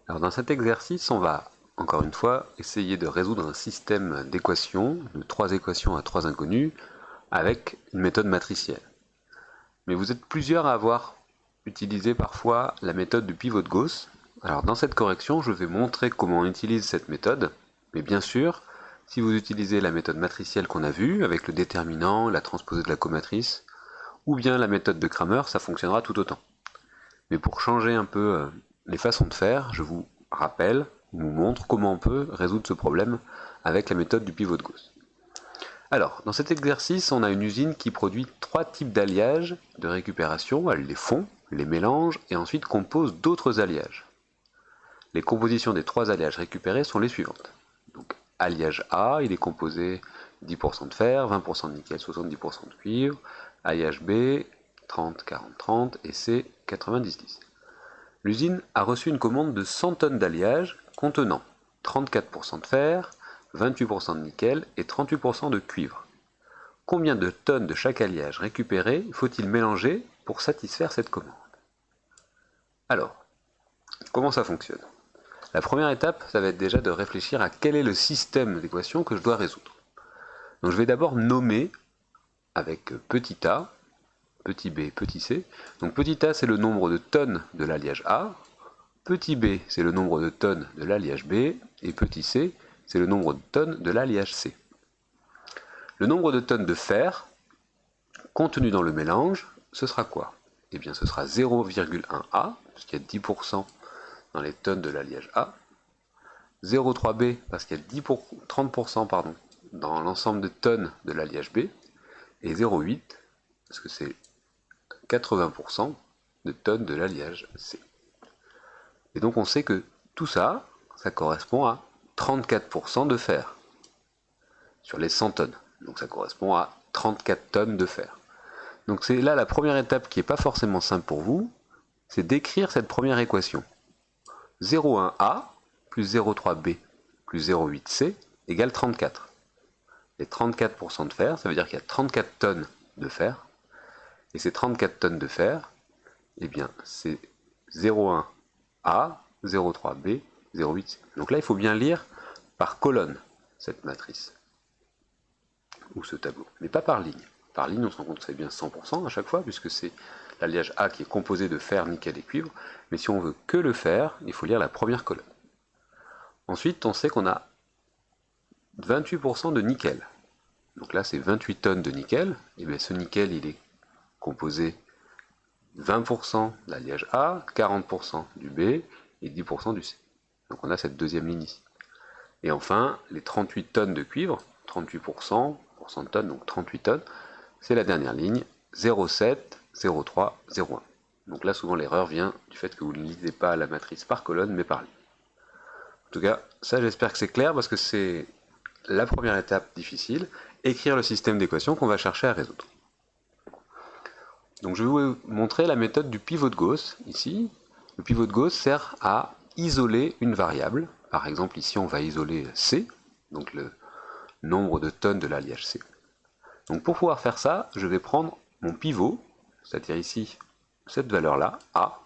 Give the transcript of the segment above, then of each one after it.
Alors dans cet exercice, on va, encore une fois, essayer de résoudre un système d'équations, de 3 équations à 3 inconnus, avec une méthode matricielle. Mais vous êtes plusieurs à avoir utilisé parfois la méthode du pivot de Gauss. Alors dans cette correction, je vais montrer comment on utilise cette méthode, mais bien sûr, si vous utilisez la méthode matricielle qu'on a vue, avec le déterminant, la transposée de la comatrice, ou bien la méthode de Cramer, ça fonctionnera tout autant. Mais pour changer un peu les façons de faire, je vous rappelle, ou vous montre comment on peut résoudre ce problème avec la méthode du pivot de Gauss. Alors, dans cet exercice, on a une usine qui produit 3 types d'alliages de récupération. Elle les fond, les mélange et ensuite compose d'autres alliages. Les compositions des 3 alliages récupérés sont les suivantes. Donc, alliage A, il est composé 10% de fer, 20% de nickel, 70% de cuivre. Alliage B, 30, 40, 30 et C, 90, 10. L'usine a reçu une commande de 100 tonnes d'alliage contenant 34% de fer, 28% de nickel et 38% de cuivre. Combien de tonnes de chaque alliage récupéré faut-il mélanger pour satisfaire cette commande? Alors, comment ça fonctionne? La première étape, ça va être déjà de réfléchir à quel est le système d'équations que je dois résoudre. Donc je vais d'abord nommer avec petit a, petit b, petit c. Donc petit a, c'est le nombre de tonnes de l'alliage A, petit b, c'est le nombre de tonnes de l'alliage B, et petit c, c'est le nombre de tonnes de l'alliage C. Le nombre de tonnes de fer contenu dans le mélange, ce sera quoi? Eh bien, ce sera 0,1 A, puisqu'il y a 10% dans les tonnes de l'alliage A, 0,3 B, parce qu'il y a 30% dans l'ensemble de tonnes de l'alliage B, et 0,8, parce que c'est 80% de tonnes de l'alliage C. Et donc on sait que tout ça, ça correspond à 34% de fer sur les 100 tonnes. Donc ça correspond à 34 tonnes de fer. Donc c'est là la première étape qui n'est pas forcément simple pour vous, c'est d'écrire cette première équation. 0,1A plus 0,3B plus 0,8C égale 34. Les 34% de fer, ça veut dire qu'il y a 34 tonnes de fer. Et ces 34 tonnes de fer, eh bien c'est 0,1A, 0,3B, 0,8C. Donc là, il faut bien lire par colonne cette matrice, ou ce tableau, mais pas par ligne. Par ligne, on se rend compte que c'est bien 100% à chaque fois, puisque c'est l'alliage A qui est composé de fer, nickel et cuivre, mais si on veut que le fer, il faut lire la première colonne. Ensuite, on sait qu'on a 28% de nickel. Donc là, c'est 28 tonnes de nickel, et bien ce nickel, il est composé 20% de l'alliage A, 40% du B et 10% du C. Donc on a cette deuxième ligne ici. Et enfin, les 38 tonnes de cuivre, 38%, de tonnes, donc 38 tonnes, c'est la dernière ligne, 0,7, 0,3, 0,1. Donc là, souvent, l'erreur vient du fait que vous ne lisez pas la matrice par colonne, mais par ligne. En tout cas, ça, j'espère que c'est clair, parce que c'est la première étape difficile, écrire le système d'équations qu'on va chercher à résoudre. Donc je vais vous montrer la méthode du pivot de Gauss, ici. Le pivot de Gauss sert à isoler une variable. Par exemple, ici, on va isoler C, donc le nombre de tonnes de l'alliage C. Donc pour pouvoir faire ça, je vais prendre mon pivot, c'est-à-dire ici, cette valeur-là, A,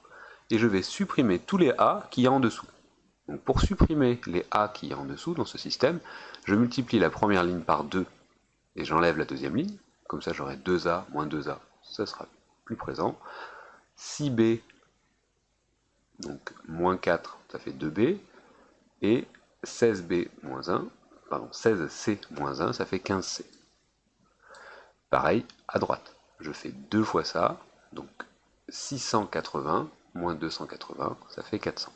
et je vais supprimer tous les A qu'il y a en dessous. Donc pour supprimer les A qu'il y a en dessous dans ce système, je multiplie la première ligne par 2 et j'enlève la deuxième ligne. Comme ça, j'aurai 2A moins 2A, ça sera plus présent. 6B, donc moins 4, ça fait 2B, et 16B moins 1, pardon, 16C moins 1, ça fait 15C. Pareil, à droite, je fais 2 fois ça, donc 680 moins 280, ça fait 400.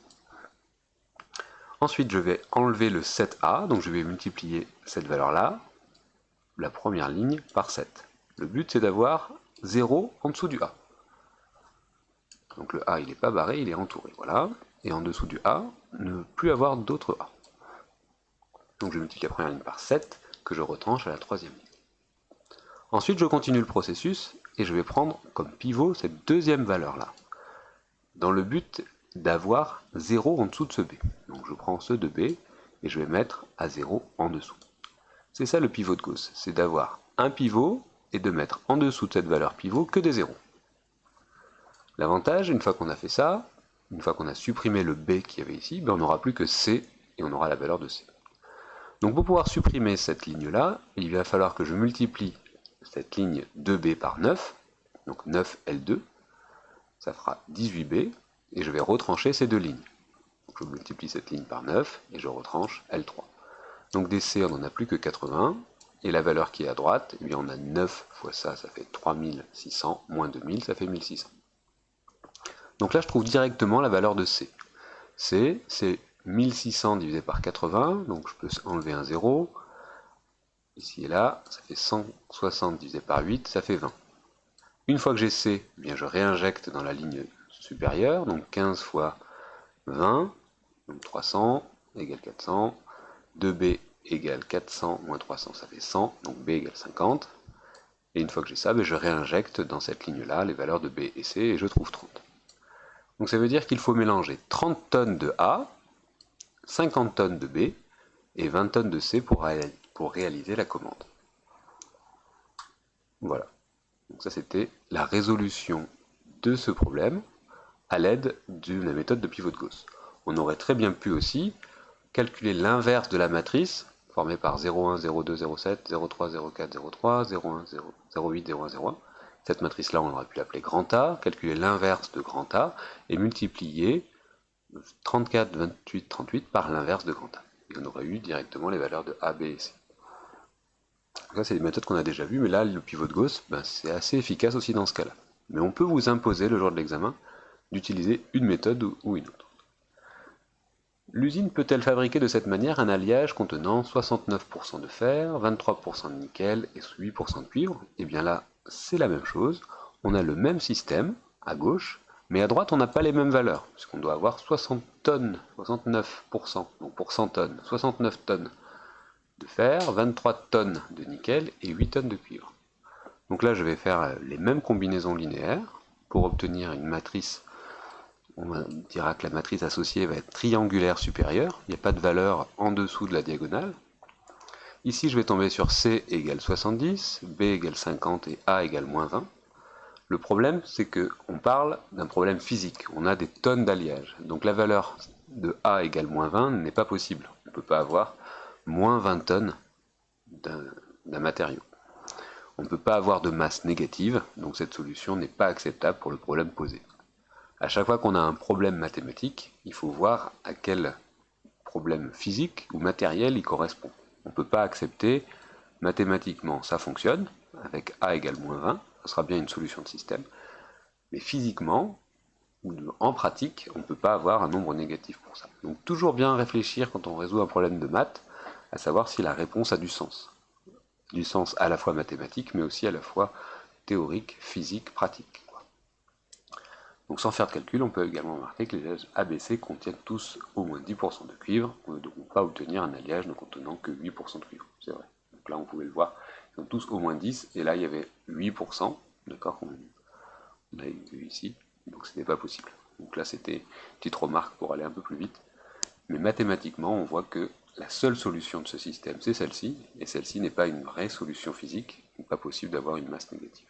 Ensuite, je vais enlever le 7A, donc je vais multiplier cette valeur-là, la première ligne, par 7. Le but, c'est d'avoir 0 en dessous du A. Donc le A, il n'est pas barré, il est entouré, voilà. Et en dessous du A, ne plus avoir d'autres A. Donc je multiplie la première ligne par 7, que je retranche à la troisième ligne. Ensuite, je continue le processus, et je vais prendre comme pivot cette deuxième valeur-là, dans le but d'avoir 0 en dessous de ce B. Donc je prends ce de B, et je vais mettre à 0 en dessous. C'est ça le pivot de Gauss, c'est d'avoir un pivot, et de mettre en dessous de cette valeur pivot que des zéros. L'avantage, une fois qu'on a fait ça, une fois qu'on a supprimé le B qu'il y avait ici, ben on n'aura plus que C et on aura la valeur de C. Donc pour pouvoir supprimer cette ligne-là, il va falloir que je multiplie cette ligne 2B par 9, donc 9L2, ça fera 18B, et je vais retrancher ces deux lignes. Donc je multiplie cette ligne par 9, et je retranche L3. Donc des C, on n'en a plus que 80, et la valeur qui est à droite, eh bien on a 9 fois ça, ça fait 3600, moins 2000, ça fait 1600. Donc là, je trouve directement la valeur de C. C, c'est 1600 divisé par 80, donc je peux enlever un 0. Ici et là, ça fait 160 divisé par 8, ça fait 20. Une fois que j'ai C, eh bien je réinjecte dans la ligne supérieure, donc 15 fois 20, donc 300 égale 400, 2B égale 400 moins 300, ça fait 100, donc B égale 50. Et une fois que j'ai ça, je réinjecte dans cette ligne-là les valeurs de B et C, et je trouve 30. Donc ça veut dire qu'il faut mélanger 30 tonnes de A, 50 tonnes de B et 20 tonnes de C pour réaliser la commande. Voilà. Donc ça c'était la résolution de ce problème à l'aide de la méthode de pivot de Gauss. On aurait très bien pu aussi calculer l'inverse de la matrice formée par 0,1, 0,2, 0,7, 0,3, 0,4, 0,3, 0,1, 0,8, 0,1, 0,1. Cette matrice-là, on aurait pu l'appeler grand A, calculer l'inverse de grand A et multiplier 34, 28, 38 par l'inverse de grand A. Et on aurait eu directement les valeurs de A, B et C. Ça, c'est des méthodes qu'on a déjà vues, mais là, le pivot de Gauss, c'est assez efficace aussi dans ce cas-là. Mais on peut vous imposer, le jour de l'examen, d'utiliser une méthode ou une autre. L'usine peut-elle fabriquer de cette manière un alliage contenant 69% de fer, 23% de nickel et 8% de cuivre? Et bien là, c'est la même chose. On a le même système, à gauche, mais à droite, on n'a pas les mêmes valeurs, puisqu'on doit avoir 60 tonnes, 69%, donc pour 100 tonnes, 69 tonnes de fer, 23 tonnes de nickel et 8 tonnes de cuivre. Donc là, je vais faire les mêmes combinaisons linéaires pour obtenir une matrice. On dira que la matrice associée va être triangulaire supérieure, il n'y a pas de valeur en dessous de la diagonale. Ici, je vais tomber sur C égale 70, B égale 50 et A égale moins 20. Le problème, c'est qu'on parle d'un problème physique, on a des tonnes d'alliage. Donc la valeur de A égale moins 20 n'est pas possible. On ne peut pas avoir moins 20 tonnes d'un matériau. On ne peut pas avoir de masse négative, donc cette solution n'est pas acceptable pour le problème posé. À chaque fois qu'on a un problème mathématique, il faut voir à quel problème physique ou matériel il correspond. On ne peut pas accepter mathématiquement, ça fonctionne, avec A égale moins 20, ça sera bien une solution de système, mais physiquement, ou en pratique, on ne peut pas avoir un nombre négatif pour ça. Donc toujours bien réfléchir quand on résout un problème de maths, à savoir si la réponse a du sens. Du sens à la fois mathématique, mais aussi à la fois théorique, physique, pratique. Donc sans faire de calcul, on peut également remarquer que les alliages ABC contiennent tous au moins 10% de cuivre. On ne devrait pas obtenir un alliage ne contenant que 8% de cuivre. C'est vrai. Donc là, on pouvait le voir. Ils sont tous au moins 10, et là, il y avait 8%, d'accord, qu'on a vu ici. Donc ce n'est pas possible. Donc là, c'était une petite remarque pour aller un peu plus vite. Mais mathématiquement, on voit que la seule solution de ce système, c'est celle-ci, et celle-ci n'est pas une vraie solution phisique. Il n'est pas possible d'avoir une masse négative.